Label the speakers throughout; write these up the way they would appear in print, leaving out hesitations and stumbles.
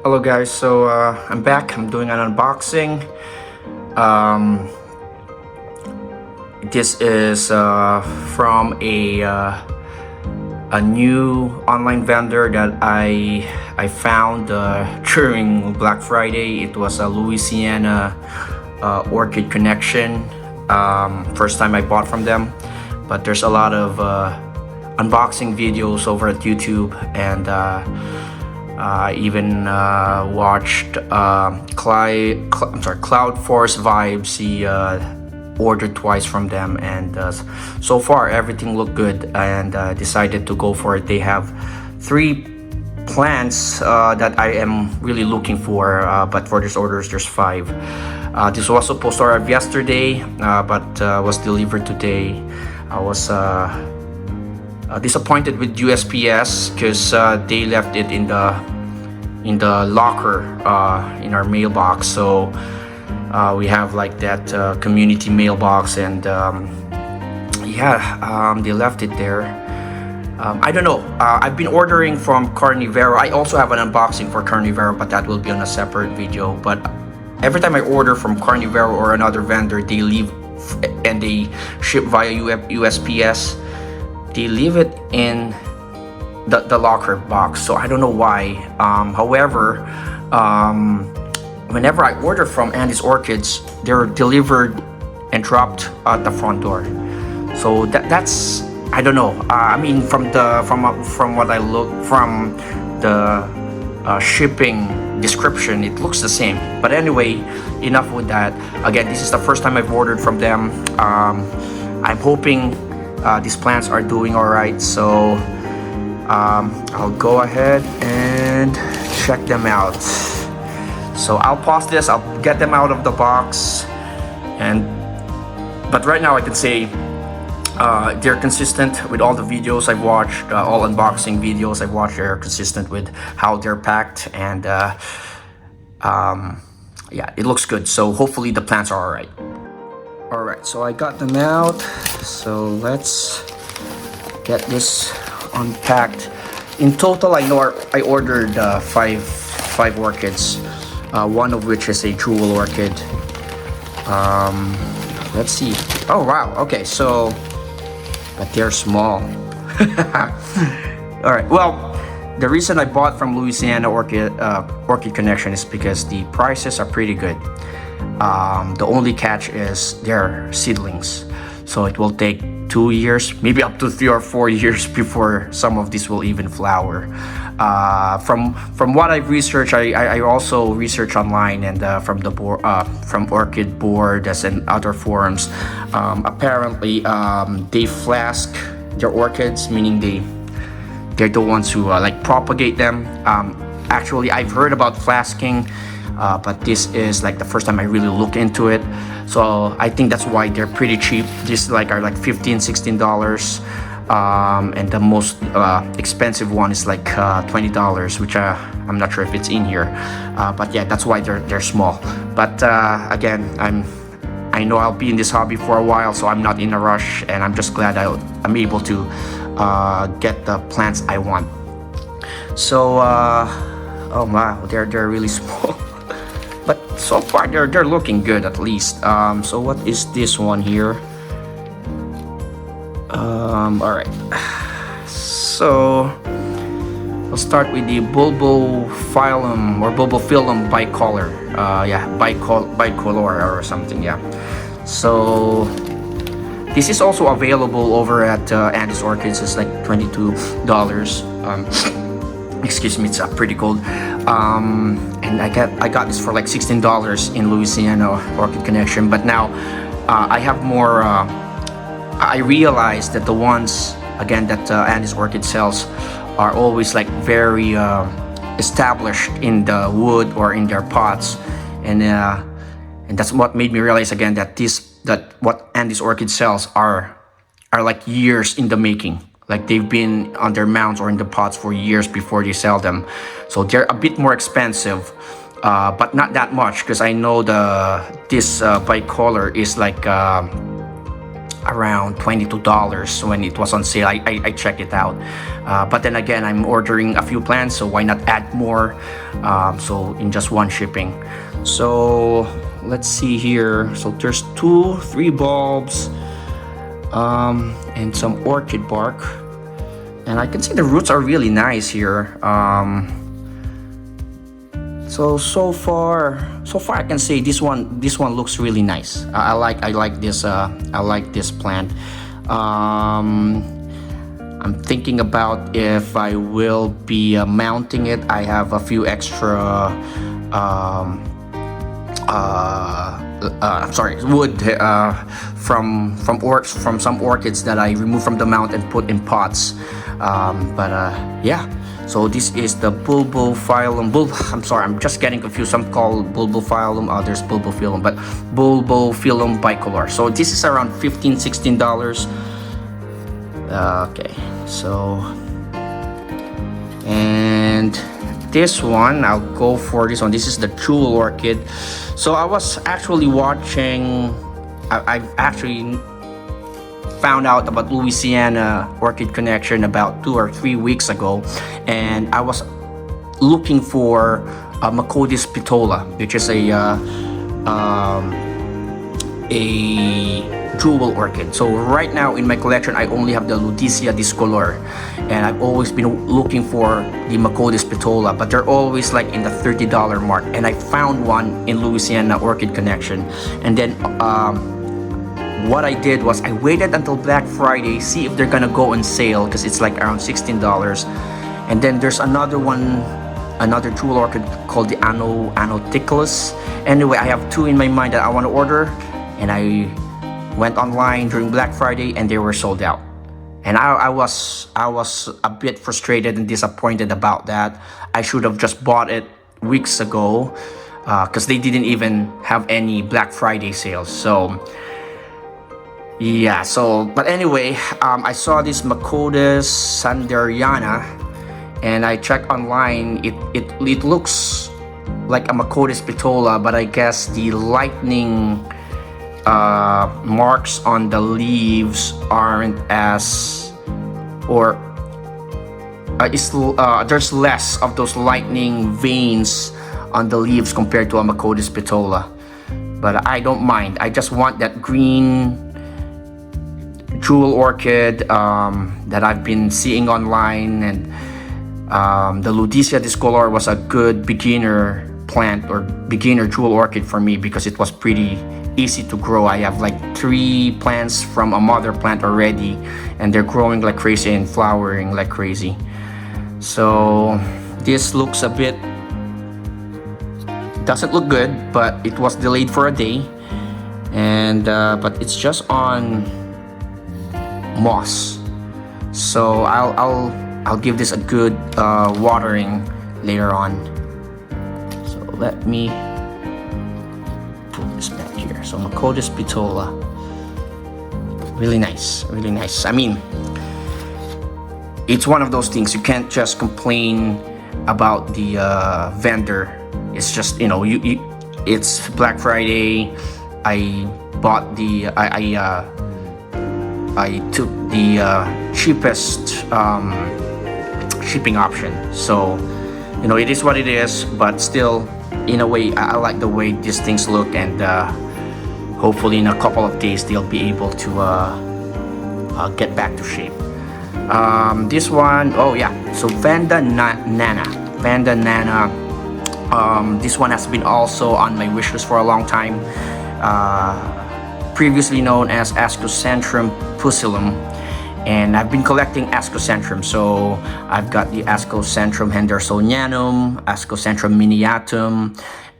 Speaker 1: Hello guys, so I'm back. I'm doing an unboxing. Um, this is from a new online vendor that I found during Black Friday. It was a Louisiana Orchid connection. First time I bought from them, but there's a lot of unboxing videos over at YouTube, and I even watched Cloud Force Vibes. He ordered twice from them, and so far everything looked good, and decided to go for it. They have 3 plants that I am really looking for, but for this orders there's 5. This was supposed to arrive yesterday, but was delivered today. I was disappointed with USPS because they left it in the locker in our mailbox. So we have like that community mailbox, and they left it there. I don't know. I've been ordering from Carnivero. I also have an unboxing for Carnivero, but that will be on a separate video. But every time I order from Carnivero or another vendor, they leave and they ship via USPS. They leave it in the locker box, so I don't know why. However, whenever I order from Andy's Orchids, they're delivered and dropped at the front door. So that's I don't know. I mean, from what I look from the shipping description, it looks the same. But anyway, enough with that. Again, this is the first time I've ordered from them. I'm hoping these plants are doing all right, so I'll go ahead and check them out. So I'll pause this, I'll get them out of the box, but right now I can say they're consistent with all the videos I've watched, all unboxing videos I've watched. They're consistent with how they're packed, and yeah, it looks good. So hopefully the plants are all right. Alright, so I got them out, so let's get this unpacked. In total, I know I ordered five orchids, one of which is a jewel orchid. Let's see. Oh wow, okay, so, but they're small. Alright, well, the reason I bought from Louisiana Orchid Connection is because the prices are pretty good. The only catch is they're seedlings, so it will take 2 years, maybe up to 3 or 4 years before some of these will even flower. From what I've researched, I also researched online, and from the board, from Orchid boards and other forums. Apparently, they flask their orchids, meaning they're the ones who like propagate them. Actually, I've heard about flasking. But this is like the first time I really look into it, so I think that's why they're pretty cheap. These are like $15-16, and the most expensive one is like $20, which I'm not sure if it's in here, but yeah, that's why they're small. But again, I know I'll be in this hobby for a while, so I'm not in a rush, and I'm just glad I'm able to get the plants I want. So oh wow, they're really small. But so far they're looking good, at least. So what is this one here? All right. So we'll start with the bulbophyllum or bulbophyllum bicolor. Yeah, bicolor or something. Yeah. So this is also available over at Andy's Orchids. It's like $22. Excuse me, it's pretty cold. And I got this for like $16 in Louisiana Orchid Connection. But now I have more. I realized that the ones again that Andy's Orchid sells are always like very established in the wood or in their pots, and that's what made me realize again that what Andy's Orchid sells are like years in the making. Like they've been on their mounds or in the pots for years before they sell them. So they're a bit more expensive, but not that much, because I know this bicolor is like around $22 when it was on sale. I checked it out, but then again, I'm ordering a few plants, so why not add more, so in just one shipping. So let's see here. So there's 3 bulbs, and some orchid bark, and I can see the roots are really nice here. So far I can say this one looks really nice. I like this plant. I'm thinking about if I will be mounting it. I have a few extra wood from some orchids that I removed from the mount and put in pots. Yeah. So this is the bulbophyllum. I'm just getting confused. Some call bulbophyllum, others bulbophyllum, but bulbophyllum bicolor. So this is around $15-16. Okay, so, and this one, I'll go for this one. This is the jewel orchid. So I was actually watching, I've actually found out about Louisiana Orchid Connection about 2 or 3 weeks ago, and I was looking for a Macodis pitola, which is a jewel orchid. So right now in my collection, I only have the Lutetia discolor, and I've always been looking for the Macodis pitola, but they're always like in the $30 mark, and I found one in Louisiana Orchid Connection. And then what I did was I waited until Black Friday, see if they're gonna go on sale, because it's like around $16. And then there's another jewel orchid called the Anoticlus. Anyway, I have 2 in my mind that I want to order, and I went online during Black Friday and they were sold out. And I was a bit frustrated and disappointed about that. I should have just bought it weeks ago, because they didn't even have any Black Friday sales. So yeah, but anyway, I saw this Macodis sanderiana, and I checked online. It looks like a Macodis pitola, but I guess the lightning marks on the leaves aren't as, or there's less of those lightning veins on the leaves compared to a Macodis pitola. But I don't mind. I just want that green jewel orchid that I've been seeing online, and the Lutetia discolor was a good beginner plant or beginner jewel orchid for me, because it was pretty easy to grow. I have like 3 plants from a mother plant already, and they're growing like crazy and flowering like crazy. So this looks a bit, doesn't look good, but it was delayed for a day, and but it's just on moss. So I'll give this a good watering later on. So let me put this back here. So Macodis pitola, really nice. I mean, it's one of those things you can't just complain about the vendor. It's just, it's Black Friday. I bought I took the cheapest shipping option. So it is what it is, but still, in a way, I like the way these things look, and hopefully in a couple of days they'll be able to get back to shape. This one, oh yeah, so Vanda Nana. This one has been also on my wish list for a long time. Previously known as Ascocentrum pusillum, and I've been collecting Ascocentrum. So I've got the Ascocentrum hendersonianum, Ascocentrum miniatum,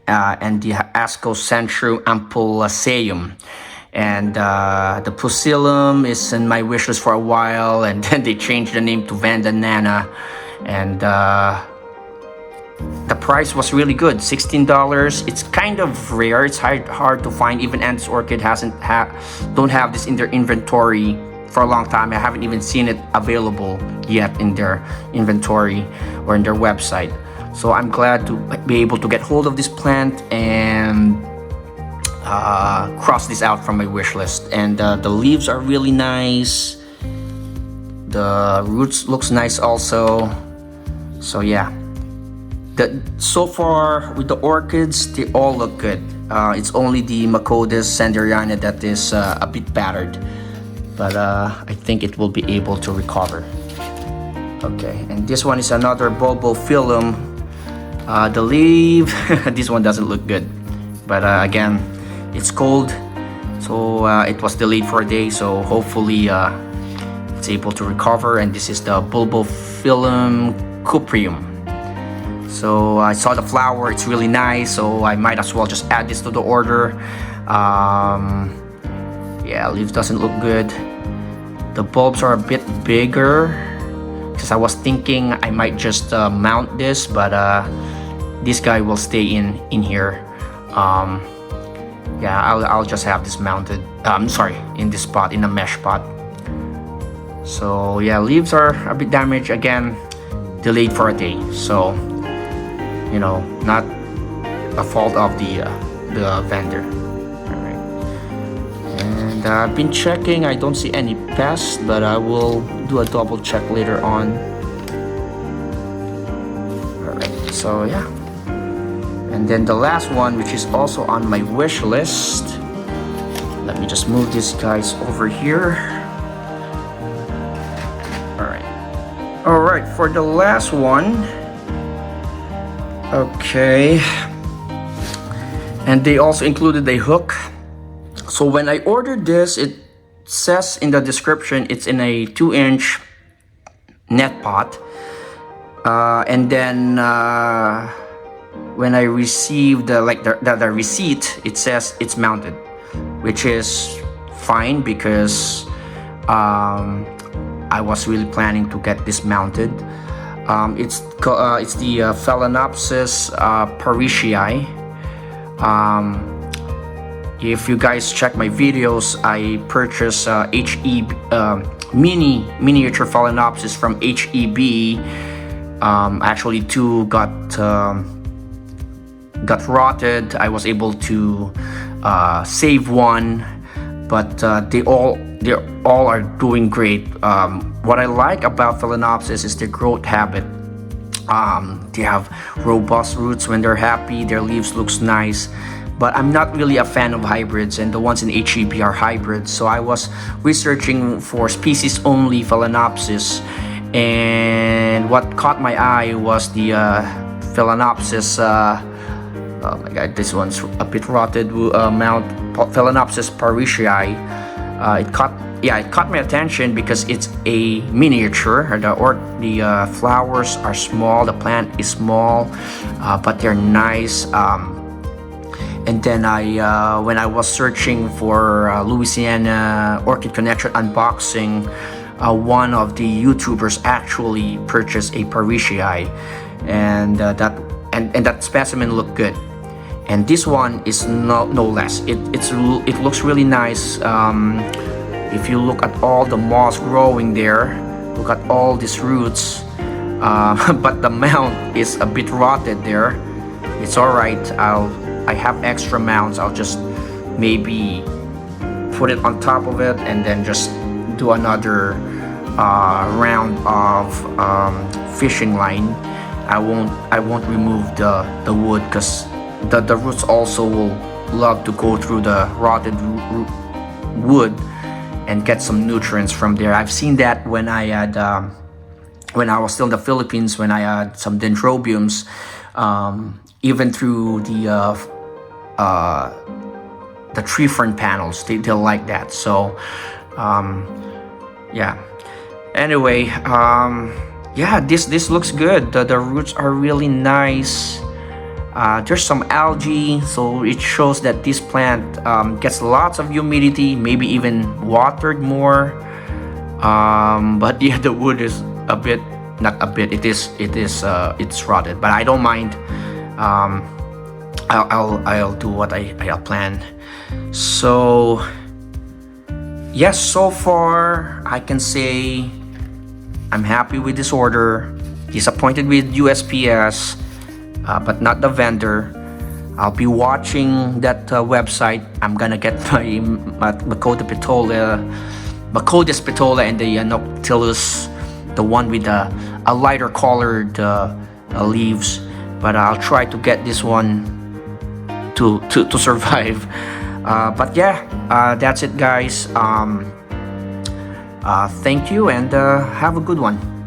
Speaker 1: and the Ascocentrum ampullaceum. And the pusillum is in my wish list for a while, and then they changed the name to Vanda Nana, and the price was really good, $16. It's kind of rare. It's hard to find. Even Andes Orchid don't have this in their inventory for a long time. I haven't even seen it available yet in their inventory or in their website. So I'm glad to be able to get hold of this plant, and cross this out from my wish list. And the leaves are really nice. The roots looks nice also. So yeah, so far with the orchids, they all look good. It's only the Macodus sanderiana that is a bit battered, but I think it will be able to recover. Okay, and this one is another bulbophyllum. The leaf, this one doesn't look good, but again, it's cold, so it was delayed for a day, so hopefully it's able to recover. And this is the bulbophyllum cuprium. So I saw the flower, it's really nice, so I might as well just add this to the order. Yeah, leaves doesn't look good. The bulbs are a bit bigger, because I was thinking I might just mount this, but this guy will stay in here. Yeah, I'll just have this mounted. Sorry, in this pot, in a mesh pot. So yeah, leaves are a bit damaged again, delayed for a day. So you know, not a fault of the vendor. All right. And I've been checking. I don't see any pests, but I will do a double check later on. All right. So yeah. And then the last one, which is also on my wish list. Let me just move these guys over here. All right, for the last one. Okay. And they also included a hook. So when I ordered this, it says in the description it's in a 2-inch net pot. And then when I received the receipt, it says it's mounted, which is fine because I was really planning to get this mounted. It's the Phalaenopsis parishii. If you guys check my videos, I purchased miniature Phalaenopsis from HEB. Actually, 2 got rotted. I was able to save one, but they all are doing great. What I like about Phalaenopsis is their growth habit. They have robust roots when they're happy. Their leaves looks nice, but I'm not really a fan of hybrids, and the ones in HEB are hybrids. So I was researching for species-only Phalaenopsis, and what caught my eye was the Phalaenopsis. Oh my god, this one's a bit rotted. Mount Phalaenopsis parishii. It caught my attention because it's a miniature. The flowers are small, the plant is small, but they're nice. And then when I was searching for Louisiana Orchid Connection unboxing, one of the YouTubers actually purchased a parishii, and that specimen looked good. And this one is no less. It looks really nice. If you look at all the moss growing there, look at all these roots, but the mount is a bit rotted there. It's all right. I have extra mounts. I'll just maybe put it on top of it and then just do another round of fishing line. I won't remove the wood, because the roots also will love to go through the rotted wood and get some nutrients from there. I've seen that when I had when I was still in the Philippines, when I had some dendrobiums, even through the tree fern panels, they'll like that. So yeah. Anyway, yeah, this looks good. The roots are really nice. There's some algae, so it shows that this plant gets lots of humidity, maybe even watered more. But yeah, the wood is a bit, not a bit. It's rotted, but I don't mind. I'll do what I'll plan. So yes, so far I can say I'm happy with this order. Disappointed with USPS, but not the vendor. I'll be watching that website. I'm gonna get my Macoda petola, Macodus petola, and the Noctilus, the one with a lighter colored leaves. But I'll try to get this one to survive. But yeah, that's it, guys. Thank you, and have a good one.